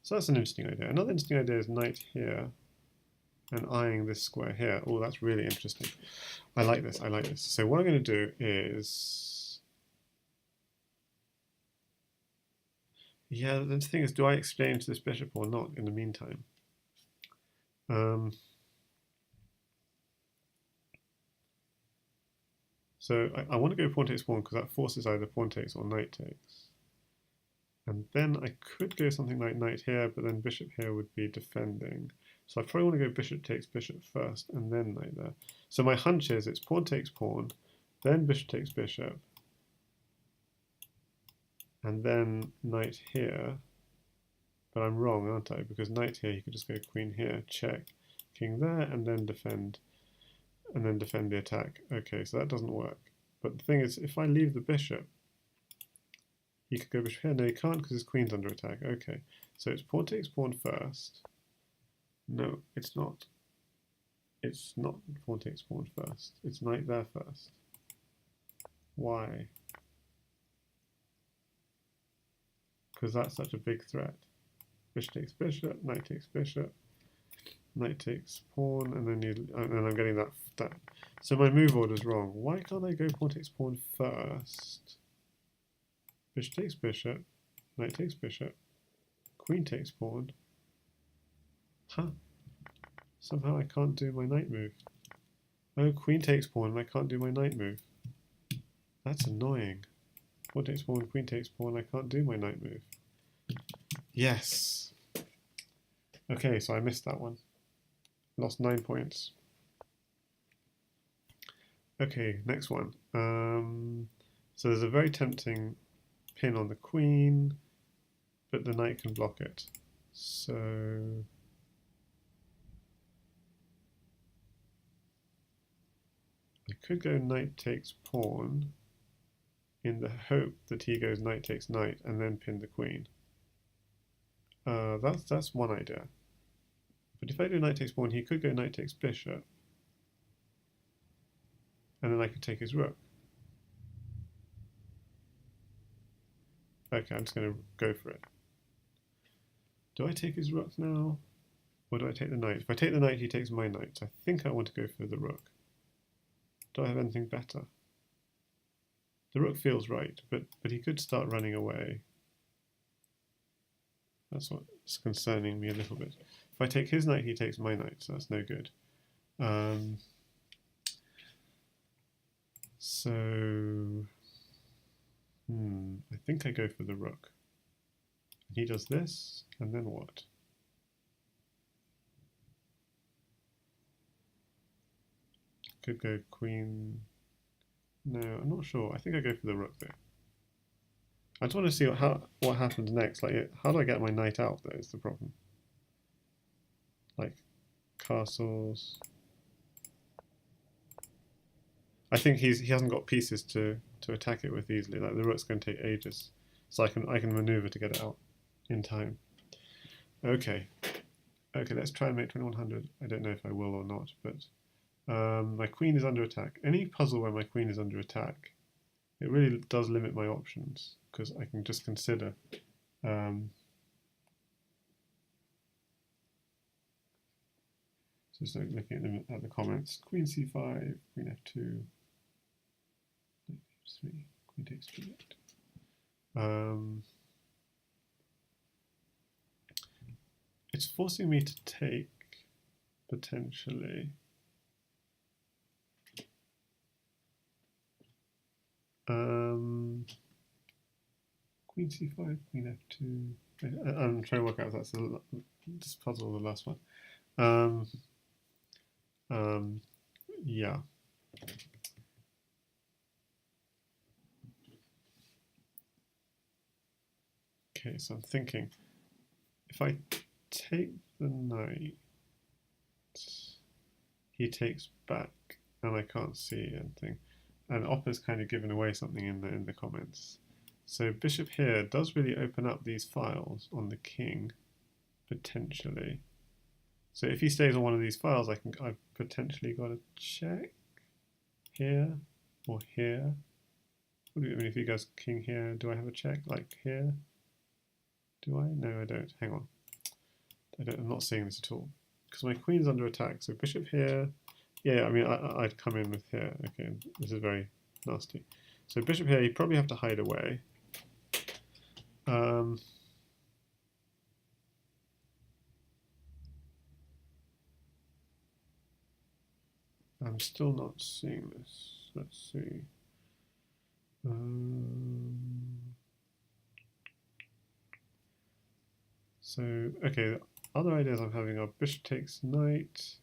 So that's an interesting idea. Another interesting idea is knight here and eyeing this square here. Oh, that's really interesting. I like this. I like this. So what I'm going to do is... yeah, the thing is, do I exchange this bishop or not in the meantime? So I want to go pawn takes pawn because that forces either pawn takes or knight takes. And then I could go something like knight here, but then bishop here would be defending. So I probably want to go bishop takes bishop first, and then knight there. So my hunch is it's pawn takes pawn, then bishop takes bishop, and then knight here. But I'm wrong, aren't I? Because knight here, you could just go queen here, check, king there, and then defend the attack. Okay, so that doesn't work. But the thing is, if I leave the bishop, he could go bishop here. No, he can't because his queen's under attack. Okay, so it's pawn takes pawn first. No, it's not. It's not pawn takes pawn first. It's knight there first. Why? Because that's such a big threat. Bishop takes bishop, knight takes bishop, knight takes pawn, and then I'm getting that. So my move order is wrong. Why can't I go pawn takes pawn first? Bishop takes bishop, knight takes bishop, queen takes pawn. Huh? Somehow I can't do my knight move. Oh, queen takes pawn and I can't do my knight move. That's annoying. Pawn takes pawn, queen takes pawn, I can't do my knight move. Yes! Okay, so I missed that one. Lost 9 points. Okay, next one. So there's a very tempting pin on the queen, but the knight can block it. So I could go knight takes pawn in the hope that he goes knight takes knight and then pin the queen. That's one idea. But if I do knight takes pawn, he could go knight takes bishop, and then I could take his rook. Okay, I'm just going to go for it. Do I take his rook now? Or do I take the knight? If I take the knight, he takes my knight. So I think I want to go for the rook. Do I have anything better? The rook feels right, but he could start running away. That's what's concerning me a little bit. If I take his knight, he takes my knight, so that's no good. I think I go for the rook. He does this, and then what? Could go queen. No, I'm not sure. I think I go for the rook though. I just want to see what happens next. Like, how do I get my knight out? Though is the problem. Like, castles. I think he hasn't got pieces to attack it with easily. Like the rook's going to take ages, so I can maneuver to get it out in time. Okay, okay. Let's try and make 2100. I don't know if I will or not, but my queen is under attack. Any puzzle where my queen is under attack, it really does limit my options because I can just consider. So just looking at the comments. Queen c5, queen f2, knight h3, queen takes g8. It's forcing me to take, potentially. Queen c5, queen f2. I'm trying to work out if that's this puzzle or the last one. Yeah. Okay, so I'm thinking if I take the knight, he takes back, and I can't see anything. And Oppa's kind of given away something in the comments. So bishop here does really open up these files on the king, potentially. So if he stays on one of these files, I've potentially got a check here or here. I mean, if he goes king here, do I have a check like here? Do I? No, I don't. Hang on. I'm not seeing this at all because my queen's under attack. So bishop here. Yeah, I mean, I'd come in with here. Okay, this is very nasty. So bishop here, you probably have to hide away. I'm still not seeing this. Let's see. So, okay, the other ideas I'm having are bishop takes knight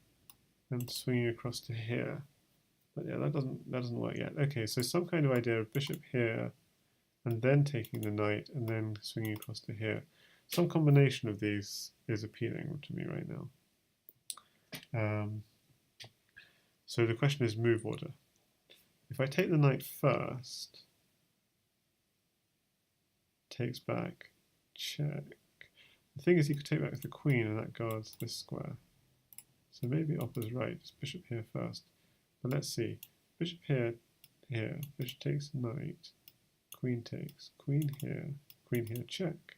and swinging across to here. But yeah, that doesn't work yet. Okay, so some kind of idea of bishop here and then taking the knight and then swinging across to here. Some combination of these is appealing to me right now. So the question is move order. If I take the knight first, takes back, check. The thing is he could take back the queen and that guards this square. So maybe Oppa's right, it's bishop here first. But let's see. Bishop here, here, bishop takes knight, queen takes, queen here, check.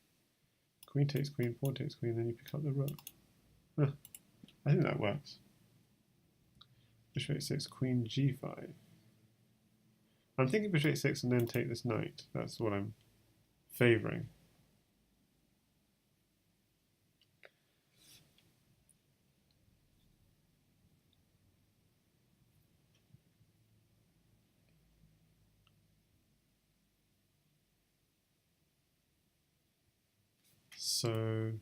Queen takes queen, pawn takes queen, then you pick up the rook. Huh. I think that works. Bishop h6, queen g5. I'm thinking bishop h6 and then take this knight. That's what I'm favouring. So,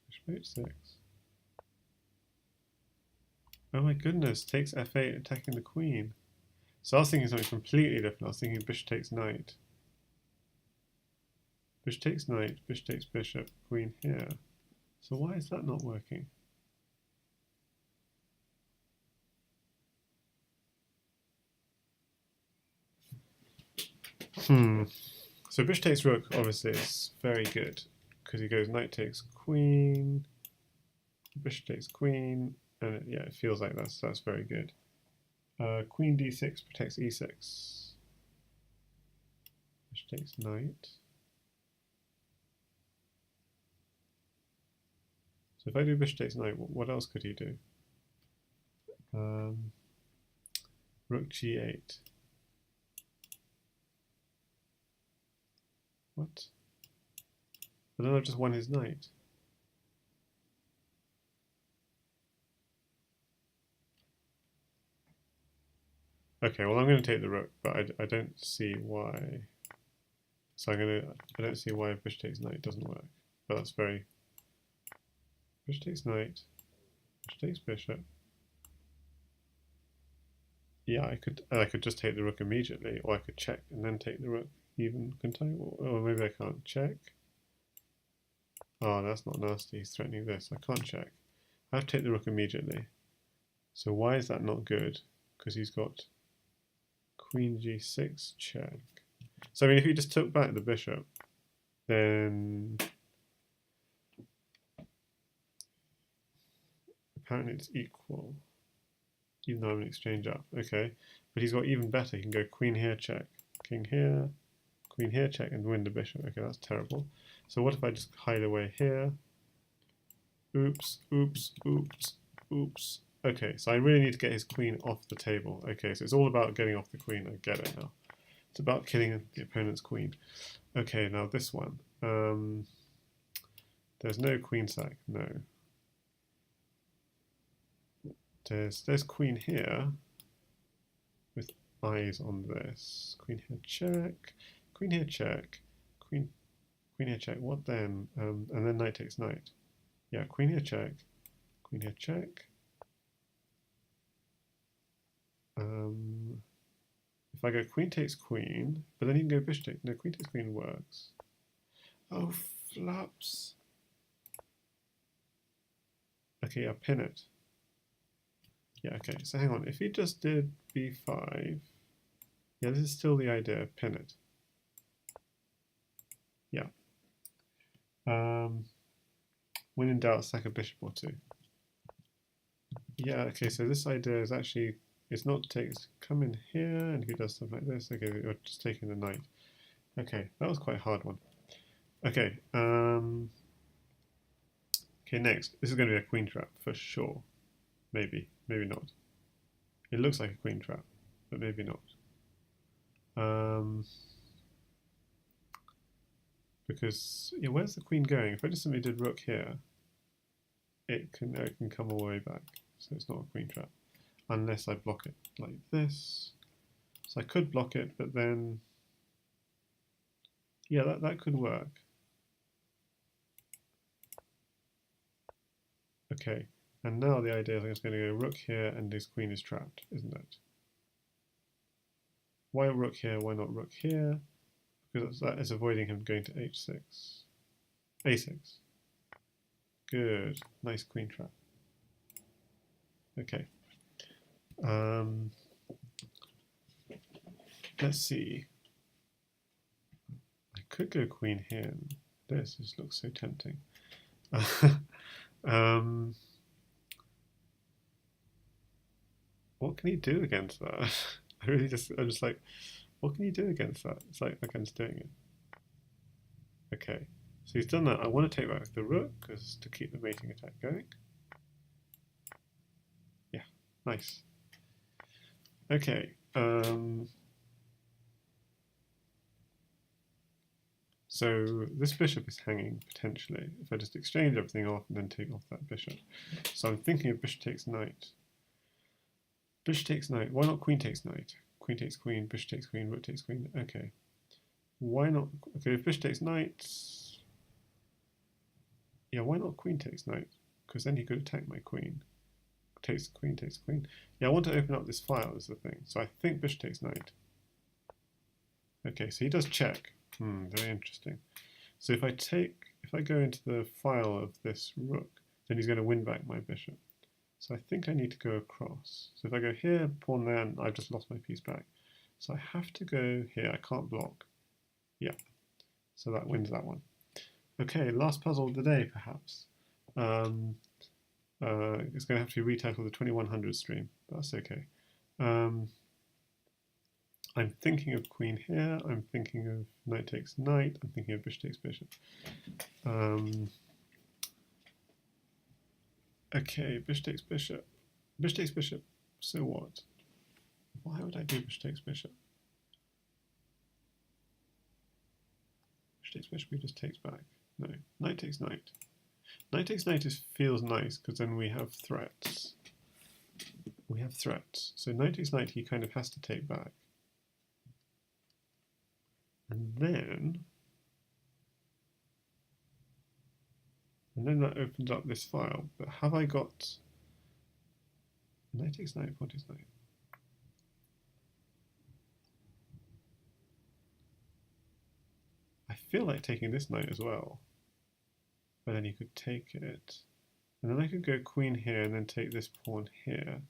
bishop h6. Oh my goodness, takes f8 attacking the queen. So I was thinking something completely different. I was thinking bishop takes knight. Bishop takes knight, bishop takes bishop, queen here. So why is that not working? So bishop takes rook obviously is very good because he goes knight takes queen, bishop takes queen, and it feels like that's very good. Queen d6 protects e6. Bishop takes knight. So if I do bishop takes knight, what else could he do? Rook g8. What? But then I've just won his knight. Okay, well I'm going to take the rook, but I don't see why. So I don't see why bishop takes knight doesn't work. But that's very. Bishop takes knight. Bishop takes bishop. Yeah, I could just take the rook immediately, or I could check and then take the rook even, couldn't I? Or maybe I can't check. Oh, that's not nasty. He's threatening this. I can't check. I have to take the rook immediately. So why is that not good? Because he's got queen g6 check. So I mean, if he just took back the bishop, then apparently it's equal, even though I'm an exchange up. Okay, but he's got even better. He can go queen here check, king here, queen here check, and win the bishop. Okay, that's terrible. So what if I just hide away here? Oops, oops, oops, oops. Okay, so I really need to get his queen off the table. Okay, so it's all about getting off the queen. I get it now. It's about killing the opponent's queen. Okay, now this one. There's no queen sack. No. There's queen here with eyes on this. Queen here check. Queen here check. Queen here check. What then? And then knight takes knight. Yeah, queen here check. Queen here check. If I go queen takes queen, but then you can go bishop takes. No, queen takes queen works. Oh, flaps. Okay, I'll pin it. Yeah, okay, so hang on. If he just did b5, yeah, this is still the idea. Pin it. Yeah. When in doubt, sack a bishop or two. Yeah, okay, so this idea is actually, it's not takes, come in here, and if he does something like this, okay, you're just taking the knight. Okay, that was quite a hard one. Okay, okay, next. This is going to be a queen trap for sure. Maybe, maybe not. It looks like a queen trap, but maybe not. Because, yeah, where's the queen going? If I just simply did rook here, it can come all the way back. So it's not a queen trap. Unless I block it like this. So I could block it, but then, yeah, that could work. Okay, and now the idea is I'm just going to go rook here and this queen is trapped, isn't it? Why rook here? Why not rook here? Because that is avoiding him going to h6. a6. Good. Nice queen trap. Okay. Let's see. I could go queen here. This just looks so tempting. What can he do against that? I'm just like, what can you do against that? It's like I'm just doing it. Okay, so he's done that. I want to take back the rook because to keep the mating attack going. Yeah, nice. Okay. So this bishop is hanging potentially. If I just exchange everything off and then take off that bishop. So I'm thinking of bishop takes knight. Bishop takes knight. Why not queen takes knight? Queen takes queen, bishop takes queen, rook takes queen. Okay. Why not? Okay, if bishop takes knight. Yeah, why not queen takes knight? Because then he could attack my queen. Takes queen, takes queen. Yeah, I want to open up this file is the thing. So I think bishop takes knight. Okay, so he does check. Very interesting. So if I go into the file of this rook, then he's going to win back my bishop. So I think I need to go across. So if I go here, pawn there, I've just lost my piece back. So I have to go here. I can't block. Yeah. So that wins that one. Okay, last puzzle of the day, perhaps. It's going to have to be retitled the 2100 stream. That's okay. I'm thinking of queen here. I'm thinking of knight takes knight. I'm thinking of bishop takes bishop. Okay, bishop takes bishop. Bishop takes bishop. So what? Why would I do bishop takes bishop? Bishop takes bishop, he just takes back. No, knight takes knight. Knight takes knight feels nice because then we have threats. We have threats. So knight takes knight, he kind of has to take back. And then that opens up this file. But have I got knight takes knight, pawn takes knight? feel like taking this knight as well. But then you could take it. And then I could go queen here and then take this pawn here.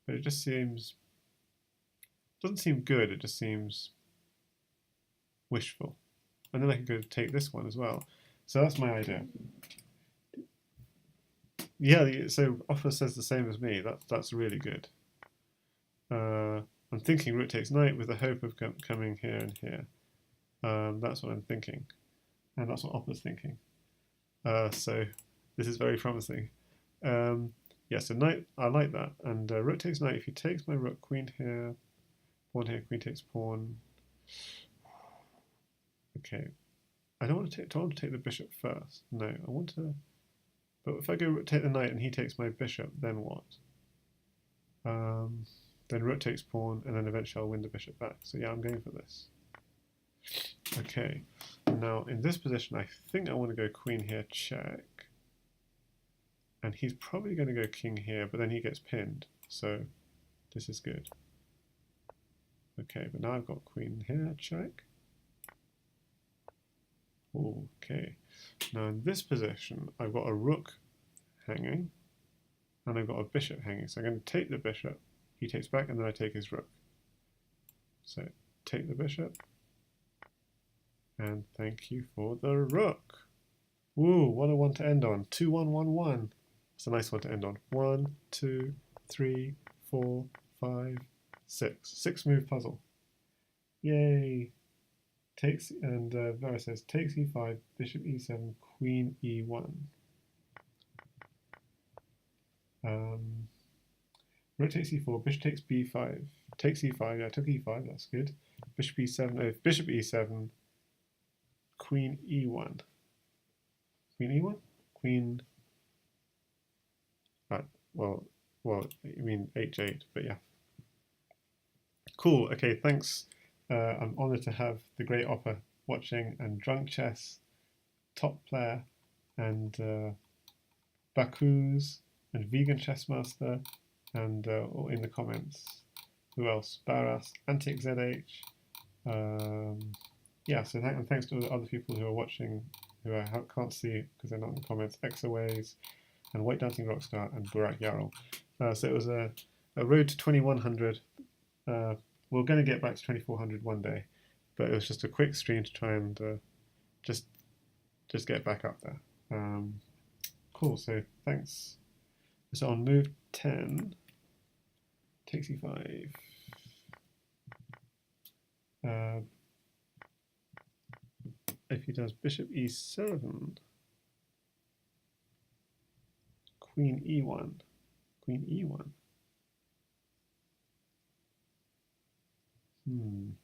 But it just seems... doesn't seem good, it just seems wishful. And then I could go take this one as well. So that's my idea. Yeah, so Offa says the same as me. That's really good. I'm thinking rook takes knight with the hope of coming here and here. That's what I'm thinking. And that's what Offa's thinking. So this is very promising. Yeah, so knight, I like that. And rook takes knight. If he takes my rook, queen here, queen takes pawn. Okay. I don't want to take the bishop first. No, I want to... But if I go take the knight and he takes my bishop, then what? Then rook takes pawn, and then eventually I'll win the bishop back. So yeah, I'm going for this. Okay. Now, in this position, I think I want to go queen here, check. And he's probably going to go king here, but then he gets pinned. So this is good. Okay, but now I've got queen here, check. Okay. Now in this position, I've got a rook hanging, and I've got a bishop hanging. So I'm going to take the bishop, he takes back, and then I take his rook. So take the bishop, and thank you for the rook. Woo, what a one to end on. 2-1-1-1. It's a nice one to end on. 1, 2, 3, 4, 5, 6. 6-move puzzle. Yay. Takes, and Vera says, takes e5, bishop e7, queen e1. Rook takes e4, bishop takes b5, takes e5, yeah, I took e5, that's good. Bishop e7, oh, bishop e7, queen e1. Queen e1? Queen, well, you mean h8, but yeah. Cool, okay, thanks. I'm honoured to have the great Offa watching, and Drunk Chess, Top Player, and Baku's, and Vegan Chessmaster, and in the comments, who else? Baras, Antic ZH. Yeah, so thanks to all the other people who are watching, who I can't see because they're not in the comments, Exaways, and White Dancing Rockstar, and Burak Yarol. So it was a road to 2100. We're going to get back to 2400 one day, but it was just a quick stream to try and just get back up there. Cool, so thanks. So on move 10, takes e5. If he does bishop e7, queen e1, queen e1. I'm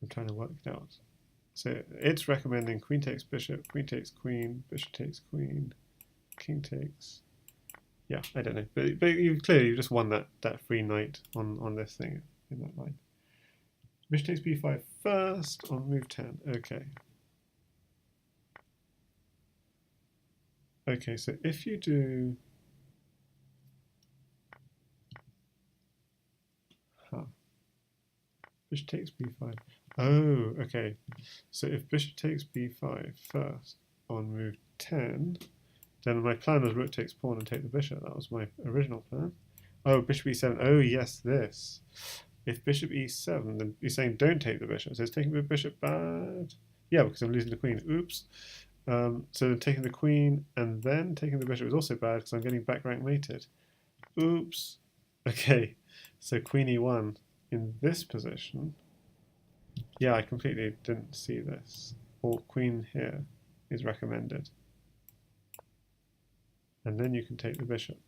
trying to work it out. So it's recommending queen takes bishop, queen takes queen, bishop takes queen, king takes. Yeah, I don't know, but you've just won that free knight on this thing in that line. Bishop takes b5 first on move 10. Okay. Okay, so if you do. Bishop takes b5. Oh, okay. So if bishop takes b5 first on move 10, then my plan was rook takes pawn and take the bishop. That was my original plan. Oh, bishop e7. Oh, yes, this. If bishop e7, then he's saying don't take the bishop. So it's taking the bishop bad. Yeah, because I'm losing the queen. Oops. So taking the queen and then taking the bishop is also bad because I'm getting back rank mated. Oops. Okay, so queen e1 in this position. Yeah, I completely didn't see this. Or queen here is recommended. And then you can take the bishop.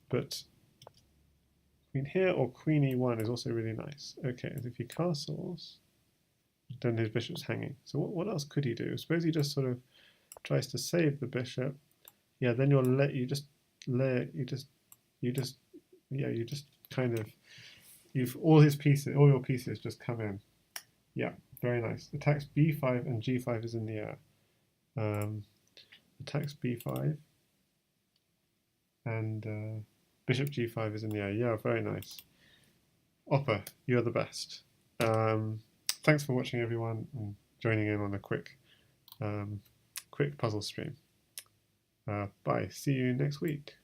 But queen here or queen e1 is also really nice. Okay, and if he castles, then his bishop's hanging. So what else could he do? Suppose he just sort of tries to save the bishop. Yeah, then you just kind of, all your pieces just come in. Yeah, very nice. Attacks b5 and g5 is in the air. Attacks b5 and bishop g5 is in the air. Yeah, very nice. Offa, you're the best. Thanks thanks for watching, everyone, and joining in on a quick puzzle stream. Bye. See you next week.